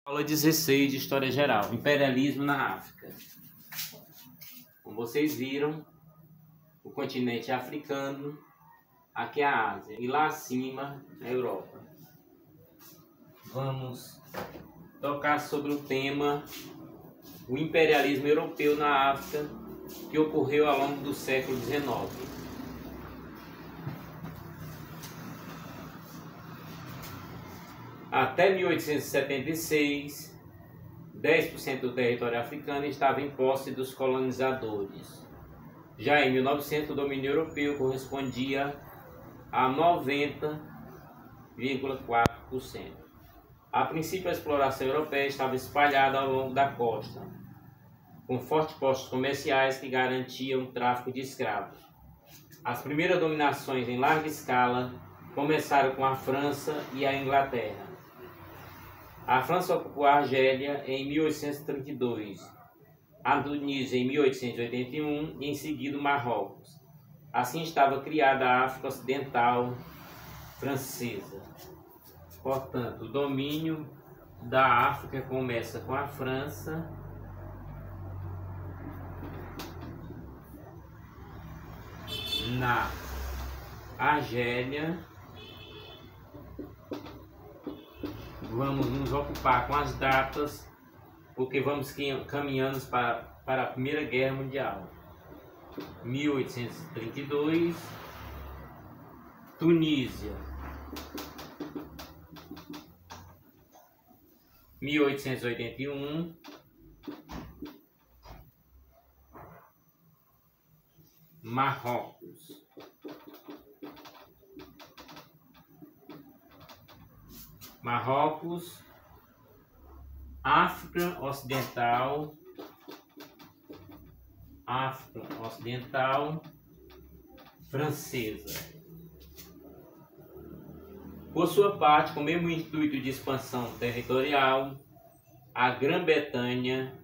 Aula 16 de História Geral, Imperialismo na África. Como vocês viram, o continente africano, aqui é a Ásia, e lá acima a Europa. Vamos tocar sobre o tema o imperialismo europeu na África, que ocorreu ao longo do século XIX. Até 1876, 10% do território africano estava em posse dos colonizadores. Já em 1900, o domínio europeu correspondia a 90,4%. A princípio, a exploração europeia estava espalhada ao longo da costa, com fortes postos comerciais que garantiam o tráfico de escravos. As primeiras dominações em larga escala começaram com a França e a Inglaterra. A França ocupou a Argélia em 1832, a Tunísia em 1881 e em seguida o Marrocos. Assim estava criada a África Ocidental francesa. Portanto, o domínio da África começa com a França, na Argélia. Vamos nos ocupar com as datas, porque vamos caminhando para a Primeira Guerra Mundial. 1832, Tunísia. 1881, Marrocos. Marrocos, África Ocidental, francesa. Por sua parte, com o mesmo intuito de expansão territorial, a Grã-Bretanha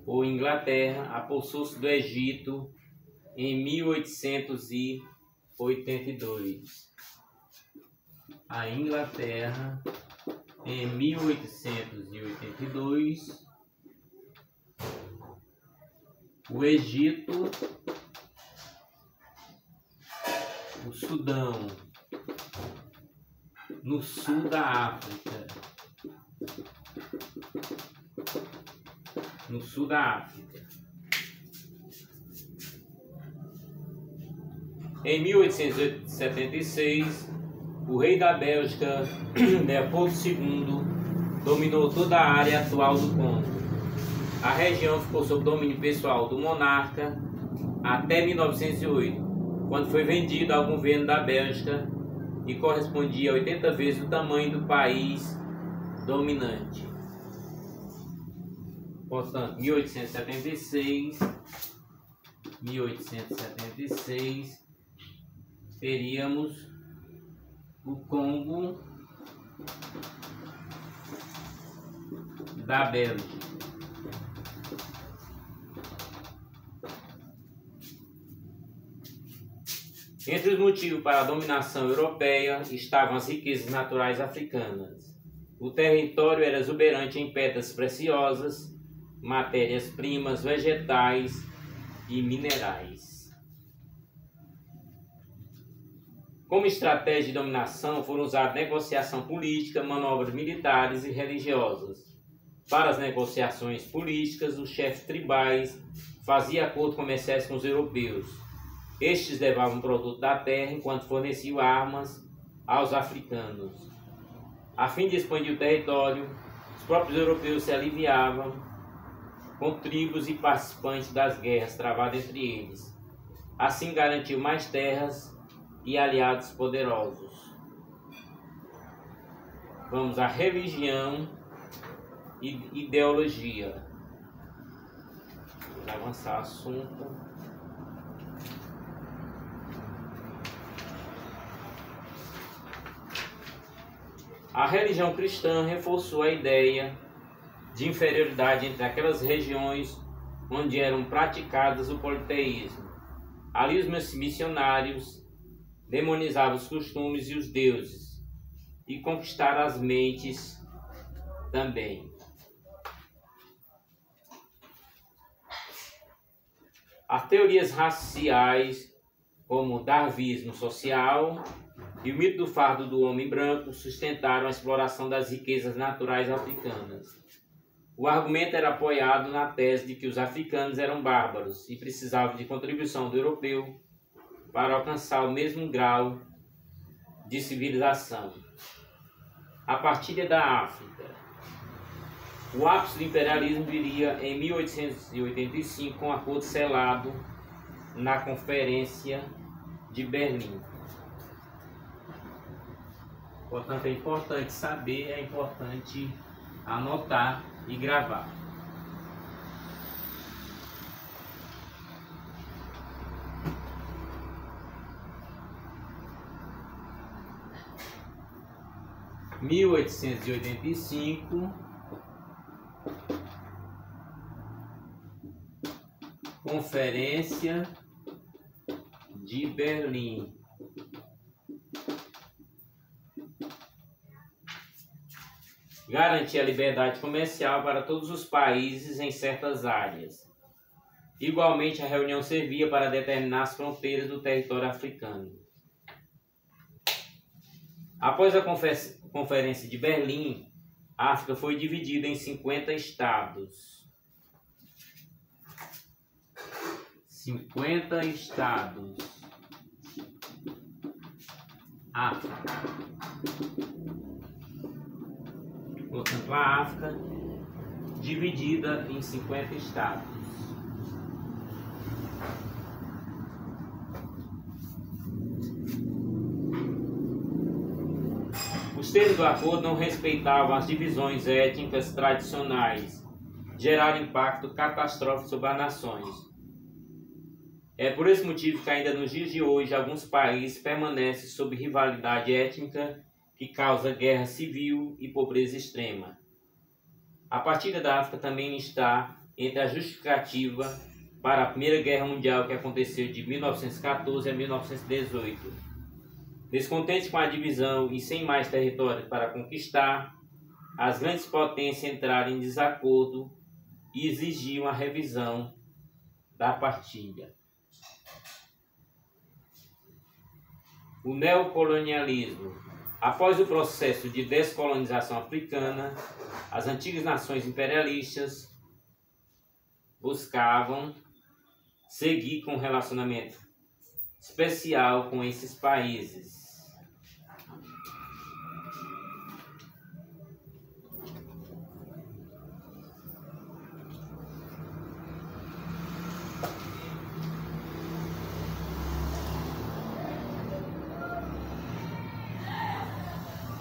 ou Inglaterra apossou-se do Egito em 1882. A Inglaterra, em 1882, o Egito, o Sudão, no sul da África. Em 1876, o rei da Bélgica, Leopoldo II, dominou toda a área atual do Congo. A região ficou sob domínio pessoal do monarca até 1908, quando foi vendida ao governo da Bélgica e correspondia a 80 vezes o tamanho do país dominante. Portanto, 1876, teríamos o Congo da Bélgica. Entre os motivos para a dominação europeia estavam as riquezas naturais africanas. O território era exuberante em pedras preciosas, matérias-primas, vegetais e minerais. Como estratégia de dominação foram usadas negociação política, manobras militares e religiosas. Para as negociações políticas, os chefes tribais faziam acordos comerciais com os europeus. Estes levavam produto da terra enquanto forneciam armas aos africanos. A fim de expandir o território, os próprios europeus se aliviavam com tribos e participantes das guerras travadas entre eles. Assim garantiu mais terras e aliados poderosos. Vamos à religião e ideologia. Vou avançar o assunto. A religião cristã reforçou a ideia de inferioridade entre aquelas regiões onde eram praticadas o politeísmo. Ali os missionários demonizavam os costumes e os deuses e conquistaram as mentes também. As teorias raciais, como o darwinismo social e o mito do fardo do homem branco, sustentaram a exploração das riquezas naturais africanas. O argumento era apoiado na tese de que os africanos eram bárbaros e precisavam de contribuição do europeu para alcançar o mesmo grau de civilização. A partilha da África. O ápice do imperialismo viria em 1885 com um acordo selado na Conferência de Berlim. Portanto, é importante saber, é importante anotar e gravar. Em 1885, Conferência de Berlim. Garantia a liberdade comercial para todos os países em certas áreas. Igualmente, a reunião servia para determinar as fronteiras do território africano. Após a Conferência de Berlim, a África foi dividida em 50 estados. 50 estados. África. Portanto, a África dividida em 50 estados. Os termos do acordo não respeitavam as divisões étnicas tradicionais, geraram impacto catastrófico sobre as nações. É por esse motivo que ainda nos dias de hoje alguns países permanecem sob rivalidade étnica que causa guerra civil e pobreza extrema. A partilha da África também está entre a justificativa para a Primeira Guerra Mundial que aconteceu de 1914 a 1918. Descontentes com a divisão e sem mais território para conquistar, as grandes potências entraram em desacordo e exigiam a revisão da partilha. O neocolonialismo. Após o processo de descolonização africana, as antigas nações imperialistas buscavam seguir com um relacionamento especial com esses países.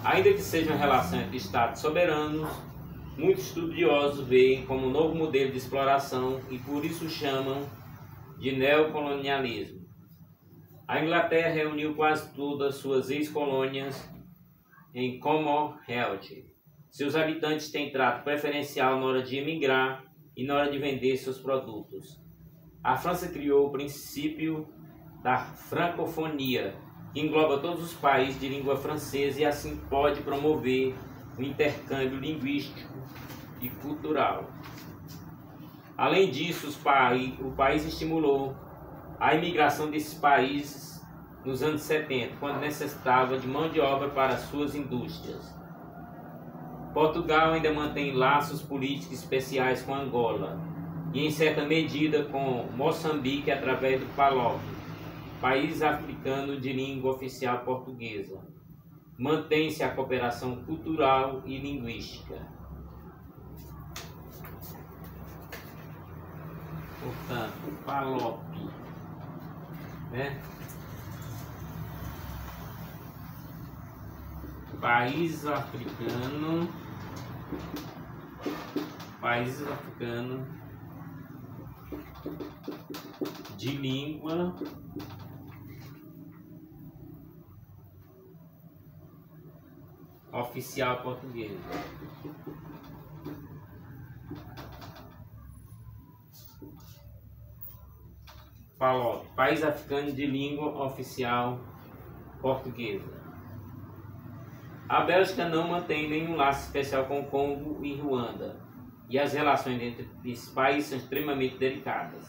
Ainda que seja uma relação entre estados soberanos, muitos estudiosos veem como um novo modelo de exploração e por isso chamam de neocolonialismo. A Inglaterra reuniu quase todas suas ex-colônias em Commonwealth. Seus habitantes têm trato preferencial na hora de emigrar e na hora de vender seus produtos. A França criou o princípio da francofonia, que engloba todos os países de língua francesa e assim pode promover o intercâmbio linguístico e cultural. Além disso, o país estimulou a imigração desses países nos anos 70, quando necessitava de mão de obra para suas indústrias. Portugal ainda mantém laços políticos especiais com Angola e, em certa medida, com Moçambique através do PALOP, país africano de língua oficial portuguesa. Mantém-se a cooperação cultural e linguística. Portanto, PALOP, né? Países africanos de língua oficial portuguesa. PALOP, País Africano de Língua Oficial Portuguesa. A Bélgica não mantém nenhum laço especial com o Congo e Ruanda, e as relações entre esses países são extremamente delicadas.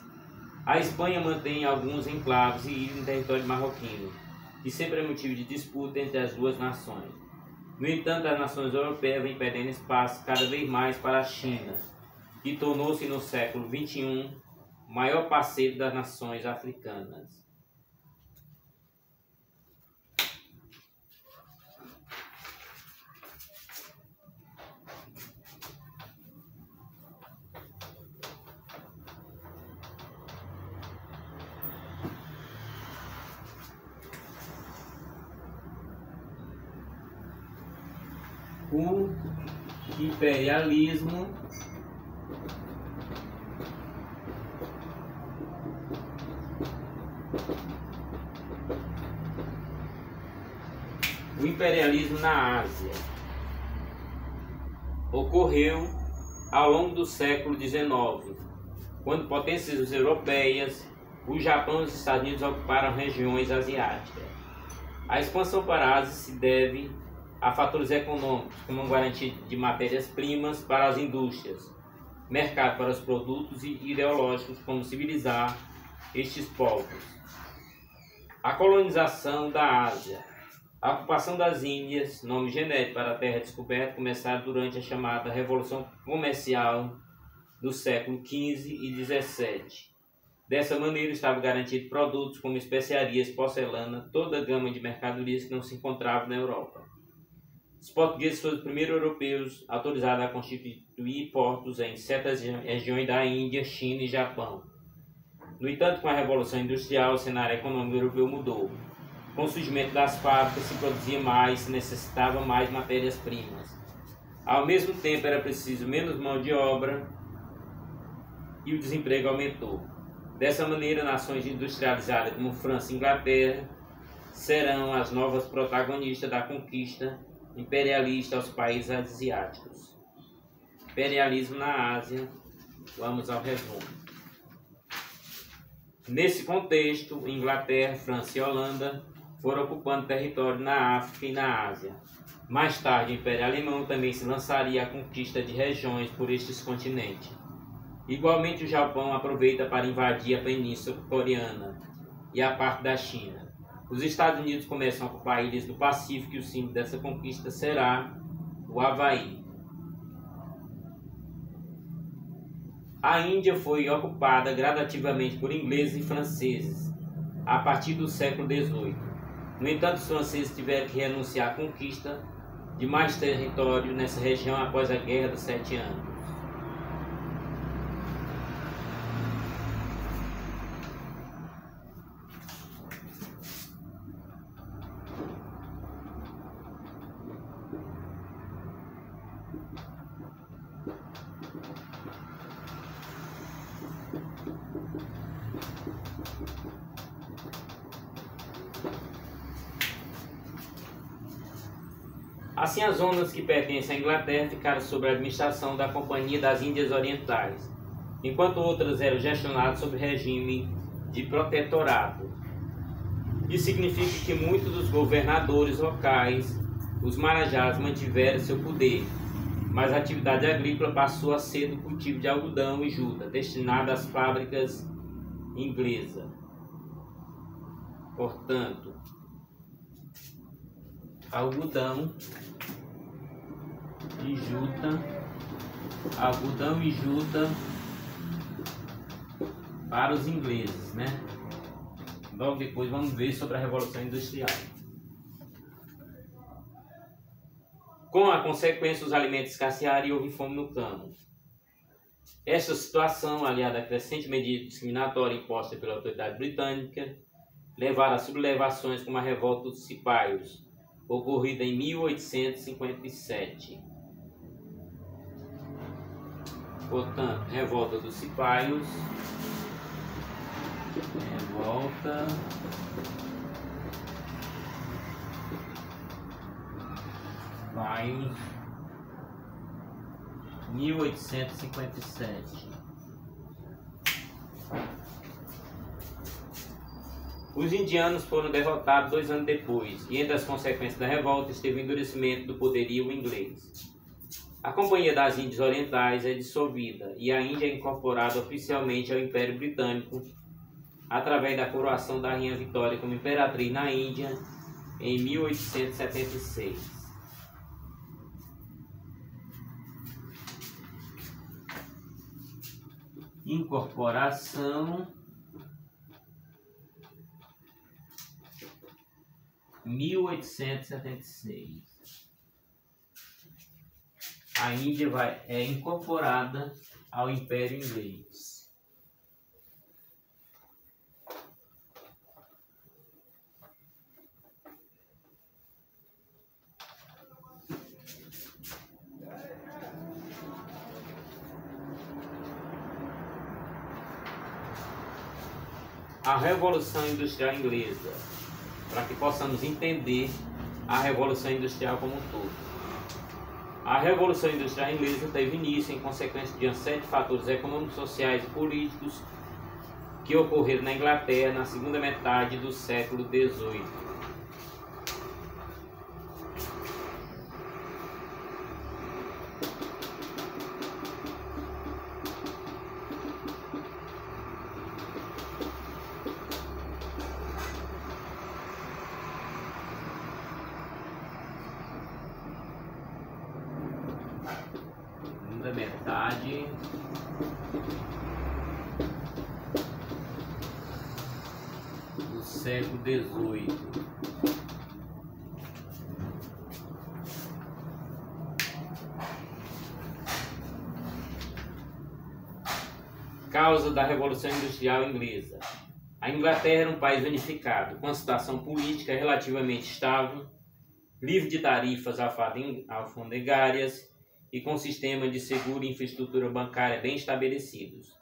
A Espanha mantém alguns enclaves e ilhas no território marroquino, que sempre é motivo de disputa entre as duas nações. No entanto, as nações europeias vêm perdendo espaço cada vez mais para a China, que tornou-se no século XXI o maior parceiro das nações africanas. O imperialismo na Ásia ocorreu ao longo do século XIX, quando potências europeias, o Japão e os Estados Unidos ocuparam regiões asiáticas. A expansão para a Ásia se deve a fatores econômicos, como garantia de matérias-primas para as indústrias, mercado para os produtos e ideológicos, como civilizar estes povos. A colonização da Ásia. A ocupação das Índias, nome genérico para a terra descoberta, começaram durante a chamada Revolução Comercial do século XV e XVII. Dessa maneira, estavam garantidos produtos como especiarias, porcelana, toda a gama de mercadorias que não se encontravam na Europa. Os portugueses foram os primeiros europeus autorizados a constituir portos em certas regiões da Índia, China e Japão. No entanto, com a Revolução Industrial, o cenário econômico europeu mudou. Com o surgimento das fábricas, se produzia mais, se necessitava mais matérias-primas. Ao mesmo tempo, era preciso menos mão de obra e o desemprego aumentou. Dessa maneira, nações industrializadas como França e Inglaterra serão as novas protagonistas da conquista imperialista aos países asiáticos. Imperialismo na Ásia. Vamos ao resumo. Nesse contexto, Inglaterra, França e Holanda foram ocupando território na África e na Ásia. Mais tarde, o Império Alemão também se lançaria à conquista de regiões por estes continentes. Igualmente, o Japão aproveita para invadir a Península Coreana e a parte da China. Os Estados Unidos começam a ocupar ilhas do Pacífico e o símbolo dessa conquista será o Havaí. A Índia foi ocupada gradativamente por ingleses e franceses a partir do século XVIII. No entanto, os franceses tiveram que renunciar à conquista de mais território nessa região após a Guerra dos 7 Anos. Assim, as zonas que pertencem à Inglaterra ficaram sob a administração da Companhia das Índias Orientais, enquanto outras eram gestionadas sob regime de protetorado. Isso significa que muitos dos governadores locais, os marajás, mantiveram seu poder, mas a atividade agrícola passou a ser do cultivo de algodão e juta, destinada às fábricas inglesas. Portanto, algodão e juta para os ingleses, né? Logo depois vamos ver sobre a Revolução Industrial. Com a consequência, os alimentos escassearam e houve fome no campo. Essa situação, aliada à crescente medida discriminatória imposta pela autoridade britânica, levaram a sublevações como a revolta dos cipaios, ocorrida em 1857. Portanto, revolta dos cipaios, revolta cipaios, 1857. Os indianos foram derrotados 2 anos depois, e entre as consequências da revolta esteve o endurecimento do poderio inglês. A Companhia das Índias Orientais é dissolvida e a Índia é incorporada oficialmente ao Império Britânico através da coroação da Rainha Vitória como imperatriz na Índia em 1876. Incorporação 1876. A Índia é incorporada ao Império Inglês. A Revolução Industrial Inglesa, para que possamos entender a Revolução Industrial como um todo. A Revolução Industrial Inglesa teve início em consequência de uma série de fatores econômicos, sociais e políticos que ocorreram na Inglaterra na segunda metade do século XVIII. Metade do século XVIII. Causa da Revolução Industrial Inglesa. A Inglaterra era um país unificado, com uma situação política relativamente estável, livre de tarifas alfandegárias e com sistema de seguro e infraestrutura bancária bem estabelecidos.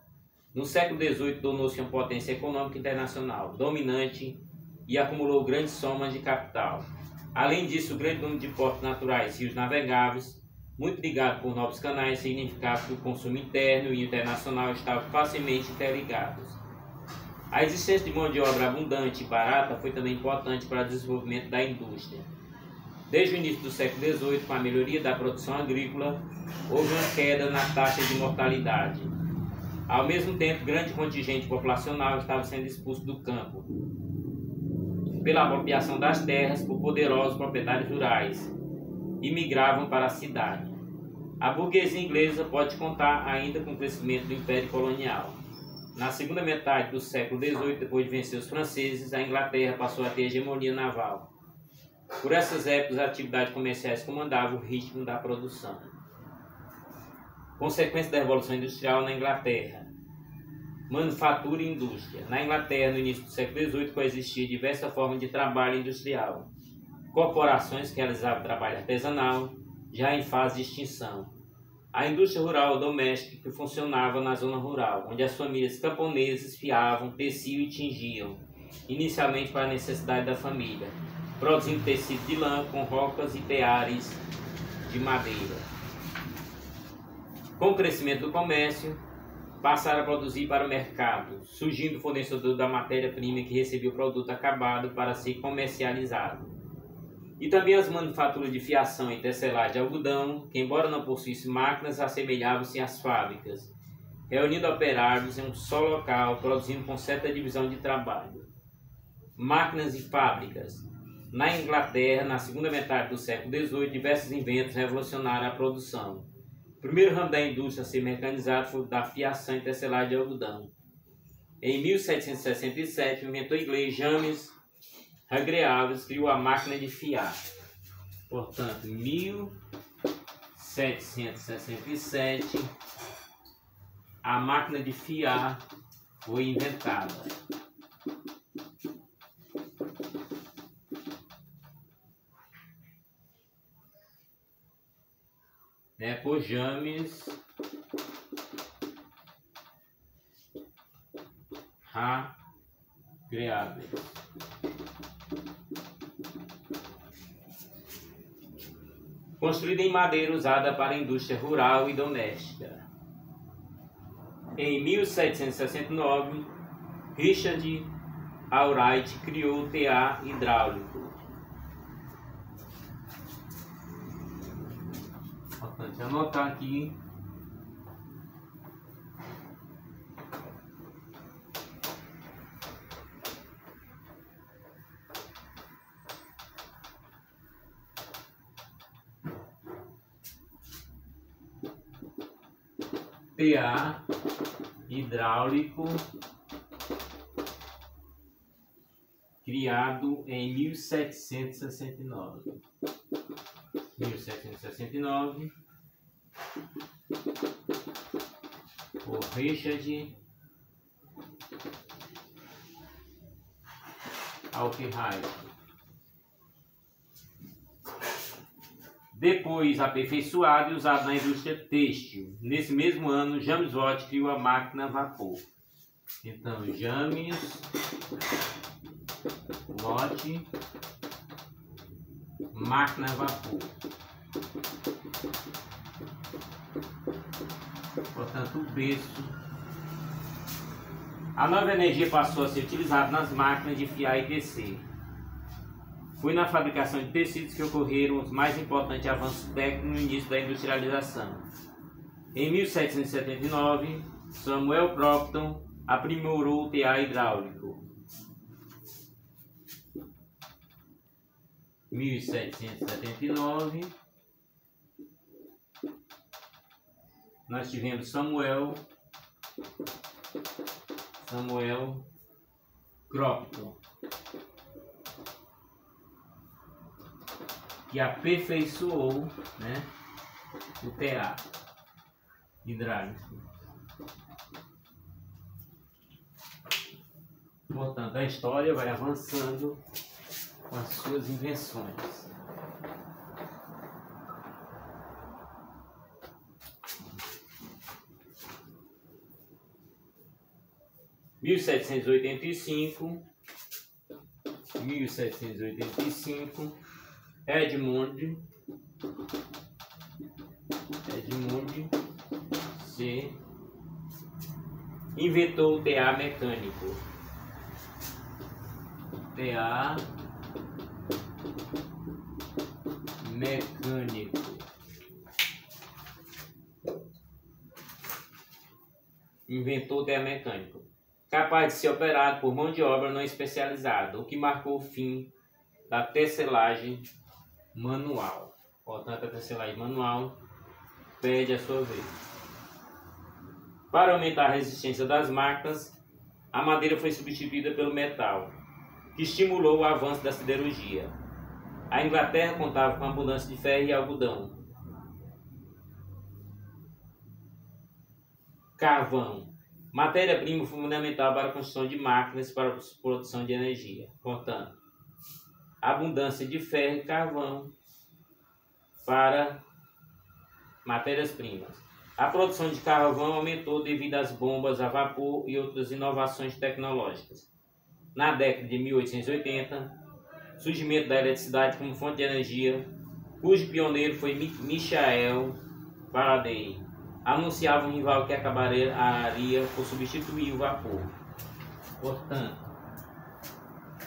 No século XVIII, tornou-se uma potência econômica internacional dominante e acumulou grandes somas de capital. Além disso, o grande número de portos naturais e rios navegáveis, muito ligado por novos canais, significava que o consumo interno e internacional estavam facilmente interligados. A existência de mão de obra abundante e barata foi também importante para o desenvolvimento da indústria. Desde o início do século XVIII, com a melhoria da produção agrícola, houve uma queda na taxa de mortalidade. Ao mesmo tempo, grande contingente populacional estava sendo expulso do campo pela apropriação das terras por poderosos proprietários rurais e migravam para a cidade. A burguesia inglesa pode contar ainda com o crescimento do Império Colonial. Na segunda metade do século XVIII, depois de vencer os franceses, a Inglaterra passou a ter hegemonia naval. Por essas épocas, as atividades comerciais comandavam o ritmo da produção. Consequência da Revolução Industrial na Inglaterra. Manufatura e indústria. Na Inglaterra, no início do século XVIII, coexistia diversas formas de trabalho industrial. Corporações que realizavam trabalho artesanal, já em fase de extinção. A indústria rural ou doméstica que funcionava na zona rural, onde as famílias camponesas fiavam, teciam e tingiam, inicialmente para a necessidade da família, produzindo tecido de lã com rocas e teares de madeira. Com o crescimento do comércio, passaram a produzir para o mercado, surgindo o fornecedor da matéria-prima que recebia o produto acabado para ser comercializado. E também as manufaturas de fiação e tecelagem de algodão, que embora não possuíssem máquinas, assemelhavam-se às fábricas, reunindo operários em um só local, produzindo com certa divisão de trabalho. Máquinas e fábricas. Na Inglaterra, na segunda metade do século XVIII, diversos inventos revolucionaram a produção. O primeiro ramo da indústria a ser mecanizado foi o da fiação e tecelagem de algodão. Em 1767, o inventor inglês James Hargreaves criou a máquina de fiar. Portanto, 1767, a máquina de fiar foi inventada. Por James Hargreaves. Construída em madeira usada para a indústria rural e doméstica. Em 1769, Richard Albright criou o tear hidráulico. Importante anotar aqui. TA hidráulico, criado em 1769. 1769 por Richard Arkwright. Depois aperfeiçoado e usado na indústria têxtil. Nesse mesmo ano, James Watt criou a máquina a vapor. Então, James Watt, máquina a vapor. Portanto, o berço. A nova energia passou a ser utilizada nas máquinas de fiar e tecer. Foi na fabricação de tecidos que ocorreram os mais importantes avanços técnicos no início da industrialização. Em 1779, Samuel Crompton aprimorou o TA hidráulico. 1779, nós tivemos Samuel Crompton, que aperfeiçoou, né, o TA hidráulico. Portanto, a história vai avançando com as suas invenções. Em 1785, Edmund C. inventou o TA mecânico. TA mecânico. Inventou o TA mecânico, capaz de ser operado por mão de obra não especializada, o que marcou o fim da tecelagem manual. Portanto, a tecelagem manual perde a sua vez. Para aumentar a resistência das máquinas, a madeira foi substituída pelo metal, que estimulou o avanço da siderurgia. A Inglaterra contava com abundância de ferro e algodão. Carvão, matéria-prima fundamental para a construção de máquinas para a produção de energia. Portanto, abundância de ferro e carvão para matérias-primas. A produção de carvão aumentou devido às bombas a vapor e outras inovações tecnológicas. Na década de 1880, surgimento da eletricidade como fonte de energia, cujo pioneiro foi Michael Faraday, anunciava um rival que acabaria por substituir o vapor. Portanto,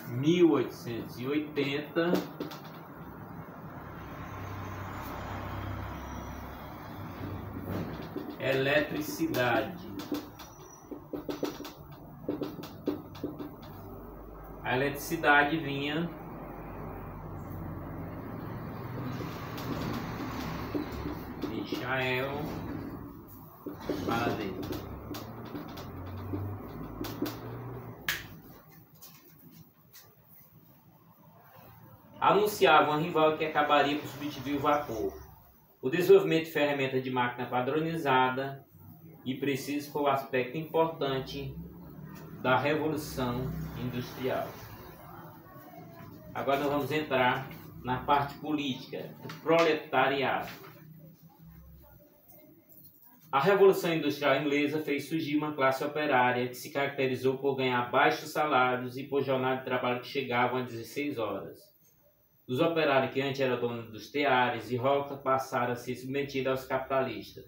1880, eletricidade. A eletricidade vinha Michael Faraday. Anunciava um rival que acabaria por substituir o vapor. O desenvolvimento de ferramentas de máquina padronizada e precisa foi o aspecto importante da Revolução Industrial. Agora nós vamos entrar na parte política, o proletariado. A Revolução Industrial Inglesa fez surgir uma classe operária que se caracterizou por ganhar baixos salários e por jornada de trabalho que chegavam a 16 horas. Os operários que antes eram donos dos teares e rocas passaram a ser submetidos aos capitalistas,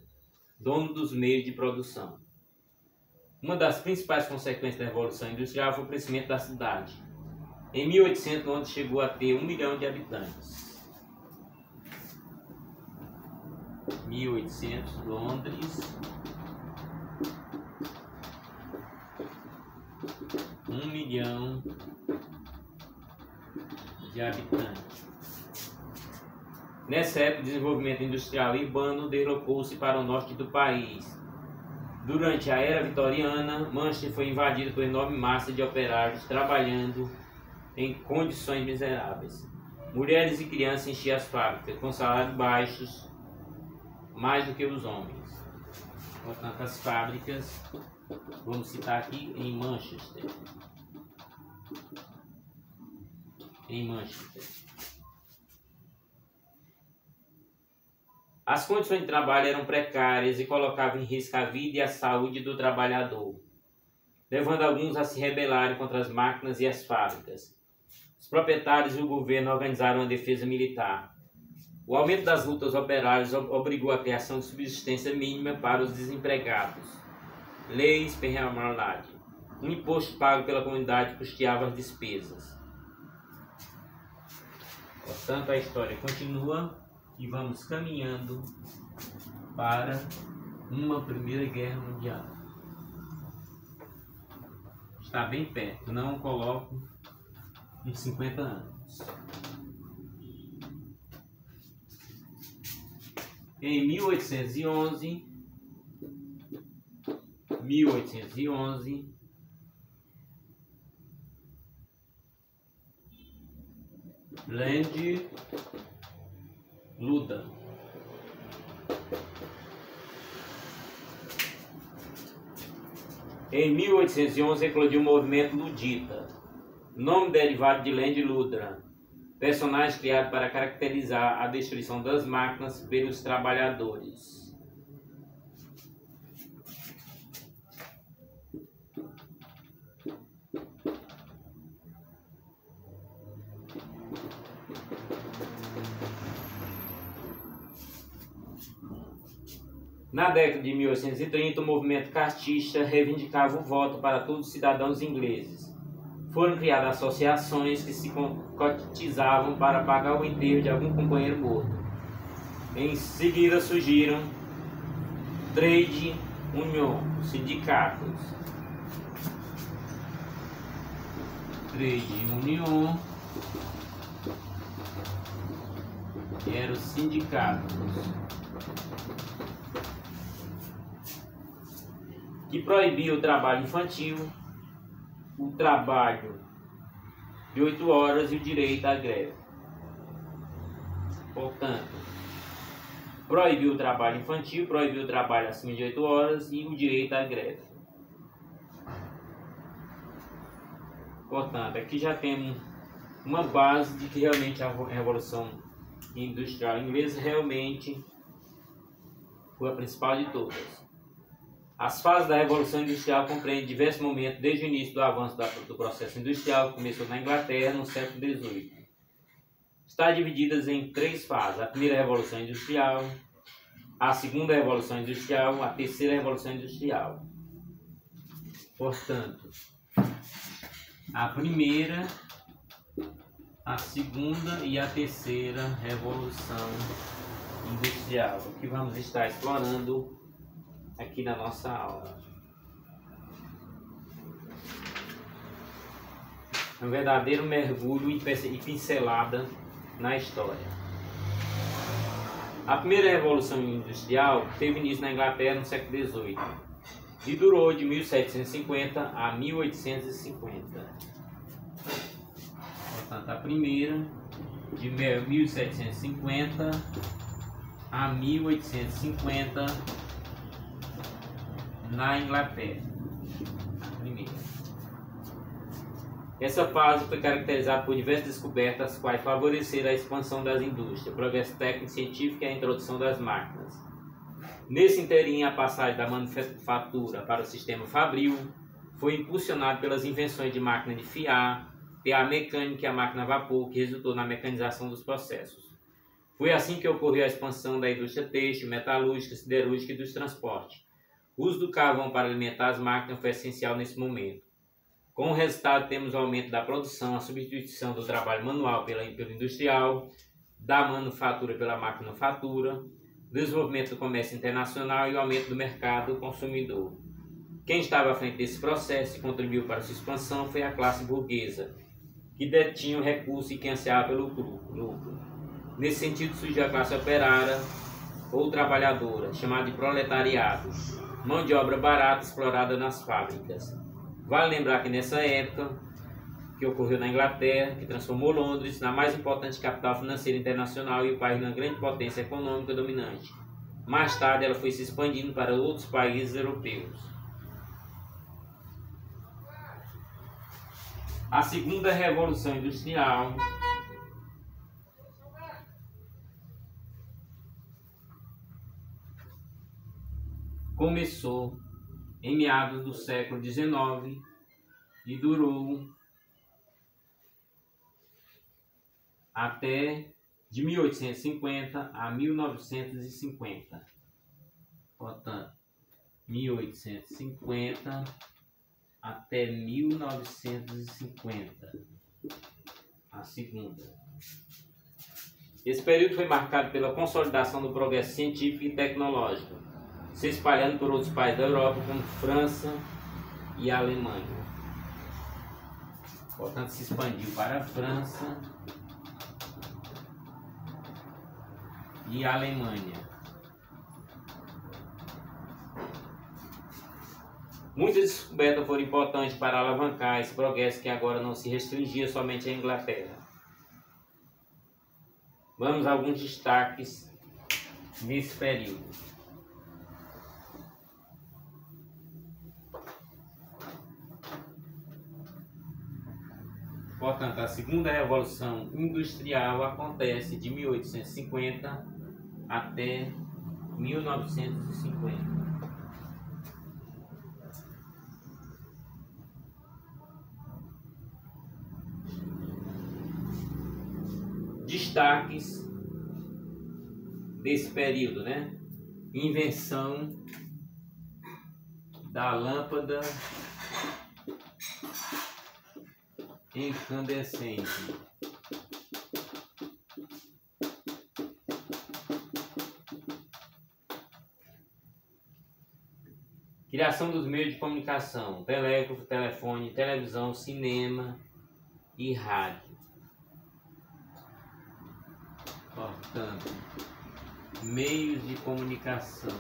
donos dos meios de produção. Uma das principais consequências da Revolução Industrial foi o crescimento da cidade. Em 1800, Londres chegou a ter 1 milhão de habitantes. 1800, Londres, 1 milhão de habitantes. Nessa época, o desenvolvimento industrial urbano deslocou-se para o norte do país, Durante a era vitoriana, Manchester foi invadida por enorme massa de operários trabalhando em condições miseráveis. Mulheres e crianças enchiam as fábricas com salários baixos, mais do que os homens. Portanto, as fábricas, vamos citar aqui em Manchester. As condições de trabalho eram precárias e colocavam em risco a vida e a saúde do trabalhador, levando alguns a se rebelarem contra as máquinas e as fábricas. Os proprietários e o governo organizaram uma defesa militar. O aumento das lutas operárias obrigou a criação de subsistência mínima para os desempregados. Leis penalidade. Um imposto pago pela comunidade custeava as despesas. Portanto, a história continua e vamos caminhando para uma Primeira Guerra Mundial. Está bem perto, não coloco uns 50 anos. Em 1811, Lendi Luda. Em 1811 eclodiu o movimento ludita, nome derivado de Lendi Ludra, personagem criado para caracterizar a destruição das máquinas pelos trabalhadores. Na década de 1830, o movimento castista reivindicava o voto para todos os cidadãos ingleses. Foram criadas associações que se cotizavam para pagar o enterro de algum companheiro morto. Em seguida surgiram trade union, sindicatos. Trade union eram os sindicatos que proibia o trabalho infantil, o trabalho de 8 horas e o direito à greve. Portanto, proibiu o trabalho infantil, proibiu o trabalho acima de 8 horas e o direito à greve. Portanto, aqui já temos uma base de que realmente a Revolução Industrial Inglesa realmente foi a principal de todas. As fases da Revolução Industrial compreendem diversos momentos desde o início do avanço do processo industrial, que começou na Inglaterra no século XVIII. Está divididas em 3 fases: a primeira Revolução Industrial, a segunda Revolução Industrial, a terceira Revolução Industrial. Portanto, a primeira, a segunda e a terceira Revolução Industrial, que vamos estar explorando aqui na nossa aula. Um verdadeiro mergulho e pincelada na história. A primeira Revolução Industrial teve início na Inglaterra no século XVIII e durou de 1750 a 1850. Portanto, a primeira de 1750 a 1850 na Inglaterra. A primeira. Essa fase foi caracterizada por diversas descobertas, as quais favoreceram a expansão das indústrias, o progresso técnico e científico e a introdução das máquinas. Nesse inteirinho, a passagem da manufatura para o sistema fabril foi impulsionada pelas invenções de máquina de fiar, a mecânica e a máquina a vapor, que resultou na mecanização dos processos. Foi assim que ocorreu a expansão da indústria têxtil, metalúrgica, siderúrgica e dos transportes. O uso do carvão para alimentar as máquinas foi essencial nesse momento. Com o resultado, temos o aumento da produção, a substituição do trabalho manual pelo industrial, da manufatura pela maquinofatura, desenvolvimento do comércio internacional e o aumento do mercado consumidor. Quem estava à frente desse processo e contribuiu para sua expansão foi a classe burguesa, que detinha o recurso e que ansiava pelo lucro. Nesse sentido, surgiu a classe operária ou trabalhadora, chamada de proletariado, mão de obra barata explorada nas fábricas. Vale lembrar que nessa época, que ocorreu na Inglaterra, que transformou Londres na mais importante capital financeira internacional e o país numa grande potência econômica dominante. Mais tarde, ela foi se expandindo para outros países europeus. A segunda Revolução Industrial começou em meados do século XIX e durou até de 1850 a 1950. Portanto, 1850 até 1950. A segunda. Esse período foi marcado pela consolidação do progresso científico e tecnológico, se espalhando por outros países da Europa, como França e Alemanha. Portanto, se expandiu para a França e a Alemanha. Muitas descobertas foram importantes para alavancar esse progresso que agora não se restringia somente à Inglaterra. Vamos a alguns destaques nesse período. Portanto, a segunda Revolução Industrial acontece de 1850 até 1950. Destaques desse período, né? Invenção da lâmpada incandescente. Criação dos meios de comunicação: telégrafo, telefone, televisão, cinema e rádio. Portanto, meios de comunicação.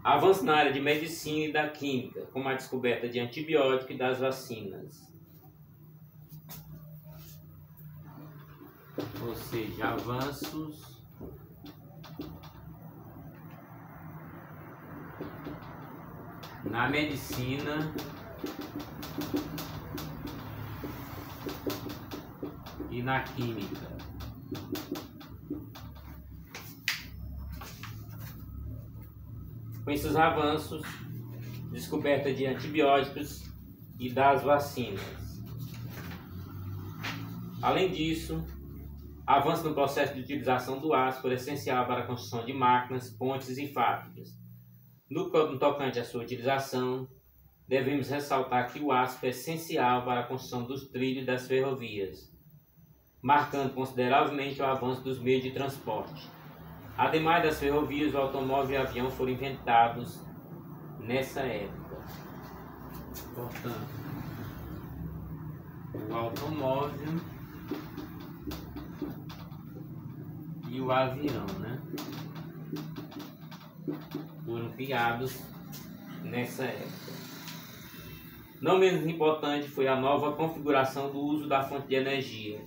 Avanço na área de medicina e da química, como a descoberta de antibióticos e das vacinas. Ou seja, avanços na medicina e na química. Com esses avanços, descoberta de antibióticos e das vacinas. Além disso, avanço no processo de utilização do aço por essencial para a construção de máquinas, pontes e fábricas. No tocante à sua utilização, devemos ressaltar que o aço é essencial para a construção dos trilhos das ferrovias, marcando consideravelmente o avanço dos meios de transporte. Ademais das ferrovias, o automóvel e o avião foram inventados nessa época. Portanto, o automóvel e o avião, né, foram criados nessa época. Não menos importante foi a nova configuração do uso da fonte de energia,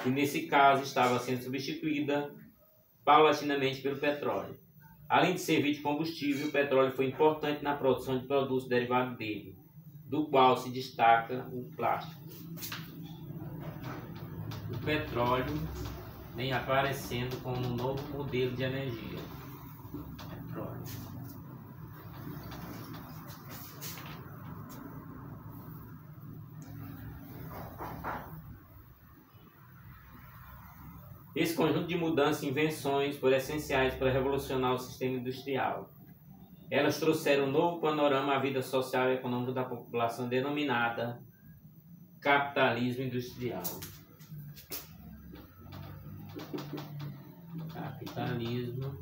que nesse caso estava sendo substituída paulatinamente pelo petróleo. Além de servir de combustível, o petróleo foi importante na produção de produtos derivados dele, do qual se destaca o plástico. O petróleo vem aparecendo como um novo modelo de energia. Petróleo. Esse conjunto de mudanças e invenções foram essenciais para revolucionar o sistema industrial. Elas trouxeram um novo panorama à vida social e econômica da população, denominada capitalismo industrial. Capitalismo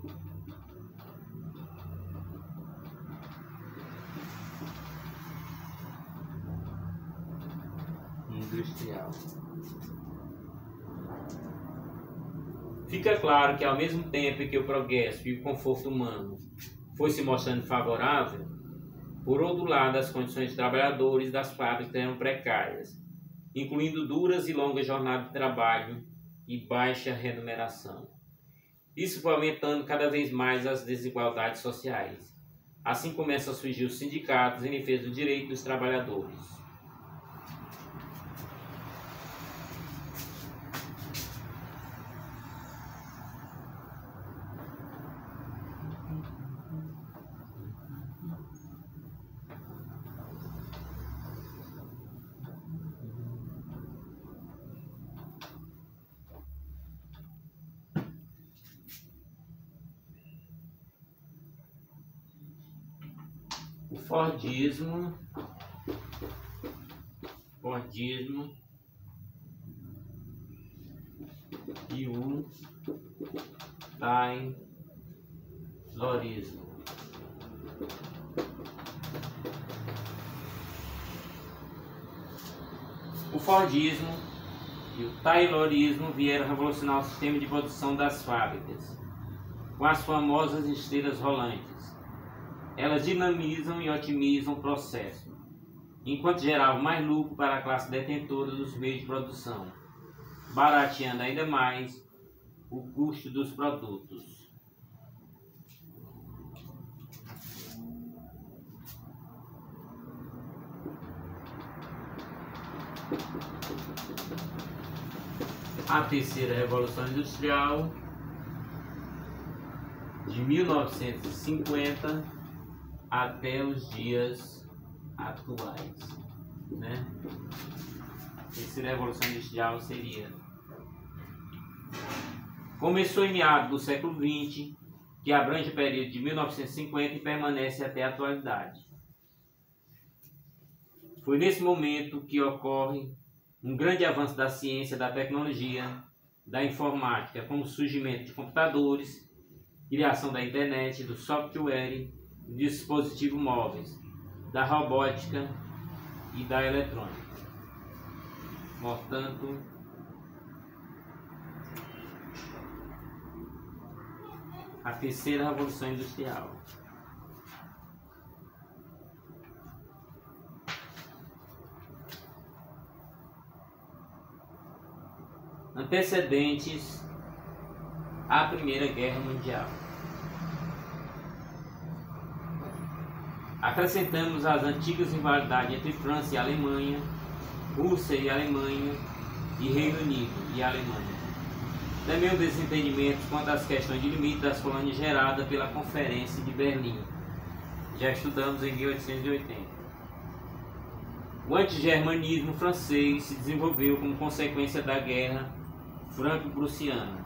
industrial. Fica claro que ao mesmo tempo que o progresso e o conforto humano foi se mostrando favorável, por outro lado, as condições de trabalhadores das fábricas eram precárias, incluindo duras e longas jornadas de trabalho e baixa remuneração. Isso foi aumentando cada vez mais as desigualdades sociais. Assim começam a surgir os sindicatos em defesa do direito dos trabalhadores. O Fordismo e o Taylorismo. O Fordismo e o Taylorismo vieram revolucionar o sistema de produção das fábricas, com as famosas esteiras rolantes. Elas dinamizam e otimizam o processo, enquanto geravam mais lucro para a classe detentora dos meios de produção, barateando ainda mais o custo dos produtos. A terceira Revolução Industrial, de 1950 até os dias atuais, né? A terceira Revolução Industrial começou em meados do século XX, que abrange o período de 1950 e permanece até a atualidade. Foi nesse momento que ocorre um grande avanço da ciência, da tecnologia, da informática, como o surgimento de computadores, criação da internet, do software, de dispositivos móveis, da robótica e da eletrônica. Portanto, a terceira Revolução Industrial. Antecedentes à Primeira Guerra Mundial. Acrescentamos as antigas rivalidades entre França e Alemanha, Rússia e Alemanha e Reino Unido e Alemanha. Também o desentendimento quanto às questões de limite das colônias gerada pela Conferência de Berlim. Já estudamos em 1880. O antigermanismo francês se desenvolveu como consequência da Guerra Franco-Prussiana.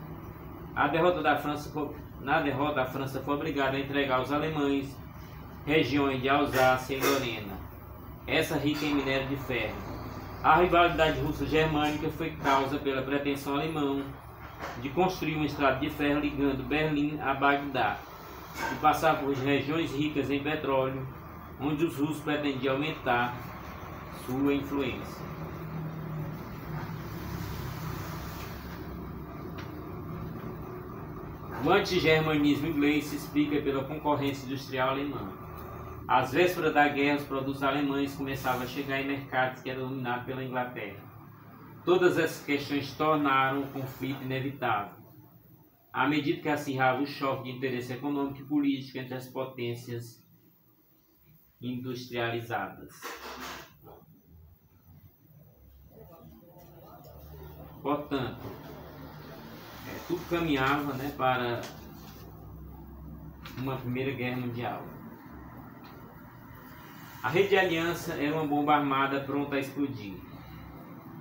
Na derrota, a França foi obrigada a entregar aos alemães regiões de Alsácia e Lorena, essa rica em minério de ferro. A rivalidade russo-germânica foi causa pela pretensão alemã de construir uma estrada de ferro ligando Berlim a Bagdá e passar por regiões ricas em petróleo, onde os russos pretendiam aumentar sua influência. O antigermanismo inglês se explica pela concorrência industrial alemã. Às vésperas da guerra, os produtos alemães começavam a chegar em mercados que eram dominados pela Inglaterra. Todas essas questões tornaram o conflito inevitável, à medida que acirrava o choque de interesse econômico e político entre as potências industrializadas. Portanto, tudo caminhava, para uma Primeira Guerra Mundial. A Rede de Aliança era uma bomba armada pronta a explodir.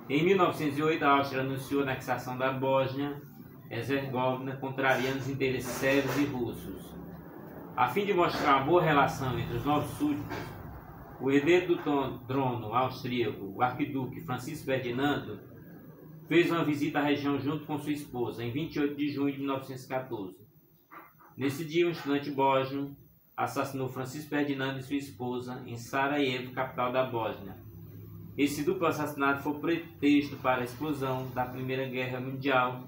Em 1908, a Áustria anunciou a anexação da Bósnia-Herzegovina, contrariando os interesses sérvios e russos. A fim de mostrar uma boa relação entre os novos súditos, o herdeiro do trono austríaco, o arquiduque Francisco Ferdinando, fez uma visita à região junto com sua esposa, em 28 de junho de 1914. Nesse dia, um estudante bósnio assassinou Francisco Ferdinando e sua esposa em Sarajevo, capital da Bósnia. Esse duplo assassinato foi pretexto para a explosão da Primeira Guerra Mundial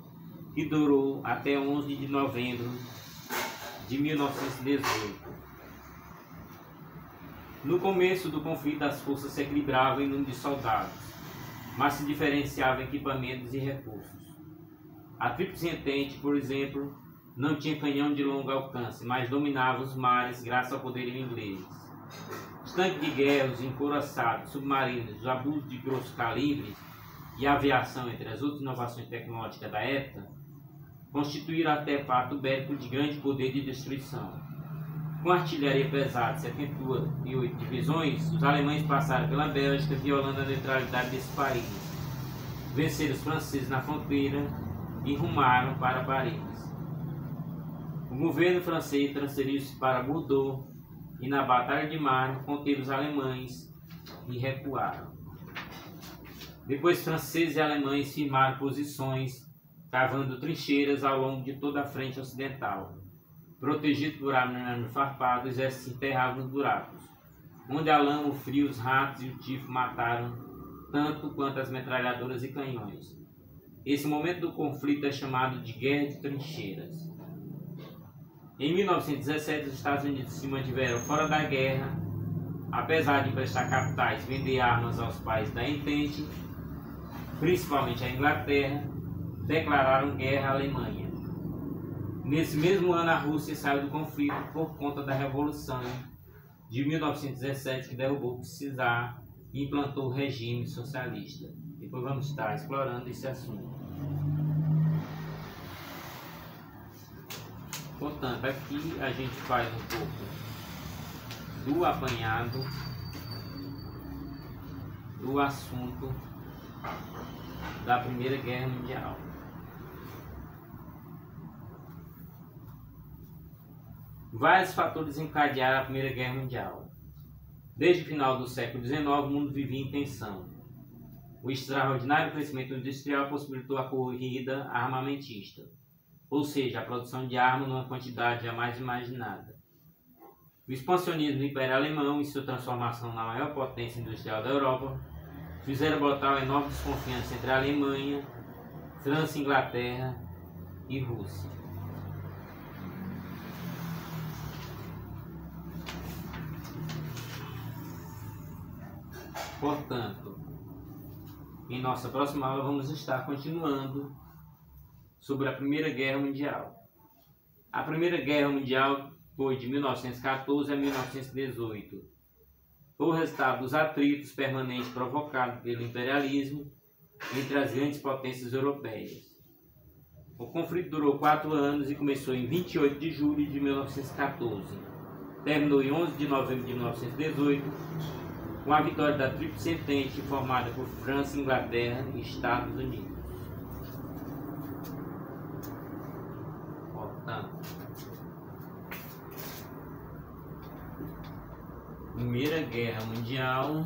que durou até 11 de novembro de 1918. No começo do conflito, as forças se equilibravam em número de soldados, mas se diferenciavam em equipamentos e recursos. A Tríplice Entente, por exemplo, não tinha canhão de longo alcance, mas dominava os mares graças ao poderio inglês. Os tanques de guerra, os encouraçados, submarinos, os abusos de grosso calibre e a aviação, entre as outras inovações tecnológicas da época, constituíram artefato bélico de grande poder de destruição. Com artilharia pesada, 78 divisões, os alemães passaram pela Bélgica, violando a neutralidade desse país. Venceram os franceses na fronteira e rumaram para Paris. O governo francês transferiu-se para Bordeaux e, na Batalha de Marne, conteve os alemães e recuaram. Depois, franceses e alemães firmaram posições, cavando trincheiras ao longo de toda a frente ocidental. Protegido por arame farpado, o exército se enterrava nos buracos, onde a lama, o frio, os ratos e o tifo mataram tanto quanto as metralhadoras e canhões. Esse momento do conflito é chamado de Guerra de Trincheiras. Em 1917, os Estados Unidos se mantiveram fora da guerra, apesar de prestar capitais e vender armas aos países da Entente, principalmente a Inglaterra. Declararam guerra à Alemanha. Nesse mesmo ano, a Rússia saiu do conflito por conta da Revolução de 1917, que derrubou o czar e implantou o regime socialista. Depois vamos estar explorando esse assunto. Portanto, aqui a gente faz um pouco do apanhado do assunto da Primeira Guerra Mundial. Vários fatores encadearam a Primeira Guerra Mundial. Desde o final do século XIX, o mundo vivia em tensão. O extraordinário crescimento industrial possibilitou a corrida armamentista, ou seja, a produção de armas numa quantidade jamais imaginada. O expansionismo do Império Alemão e sua transformação na maior potência industrial da Europa fizeram brotar uma enorme desconfiança entre a Alemanha, França, Inglaterra e Rússia. Portanto, em nossa próxima aula vamos estar continuando sobre a Primeira Guerra Mundial. A Primeira Guerra Mundial foi de 1914 a 1918. Foi o resultado dos atritos permanentes provocados pelo imperialismo entre as grandes potências europeias. O conflito durou 4 anos e começou em 28 de julho de 1914. Terminou em 11 de novembro de 1918, com a vitória da Tríplice Entente, formada por França, Inglaterra e Estados Unidos. Portanto, Primeira Guerra Mundial,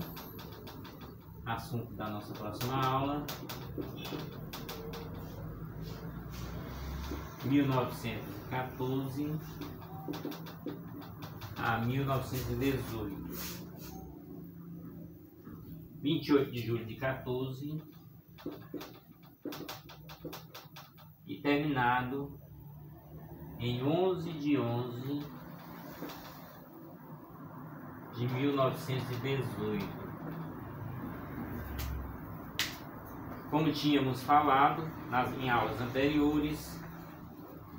assunto da nossa próxima aula, 1914 a 1918. 28 de julho de 14 e terminado em 11 de 11 de 1918. Como tínhamos falado em aulas anteriores,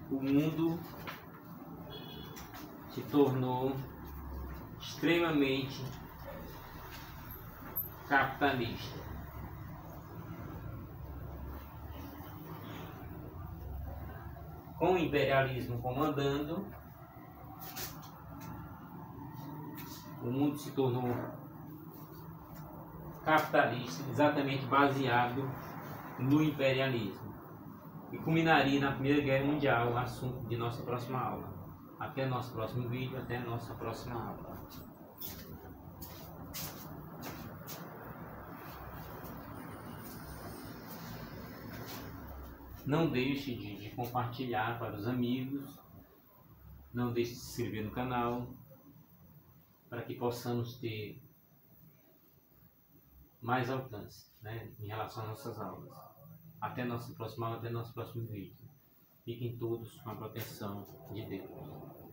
o mundo se tornou extremamente capitalista. Com o imperialismo comandando, o mundo se tornou capitalista, exatamente baseado no imperialismo, e culminaria na Primeira Guerra Mundial, o assunto de nossa próxima aula. Até nosso próximo vídeo, até nossa próxima aula. Não deixe de compartilhar para os amigos, não deixe de se inscrever no canal, para que possamos ter mais alcance, né, em relação às nossas aulas. Até nossa próxima aula, até nosso próximo vídeo. Fiquem todos com a proteção de Deus.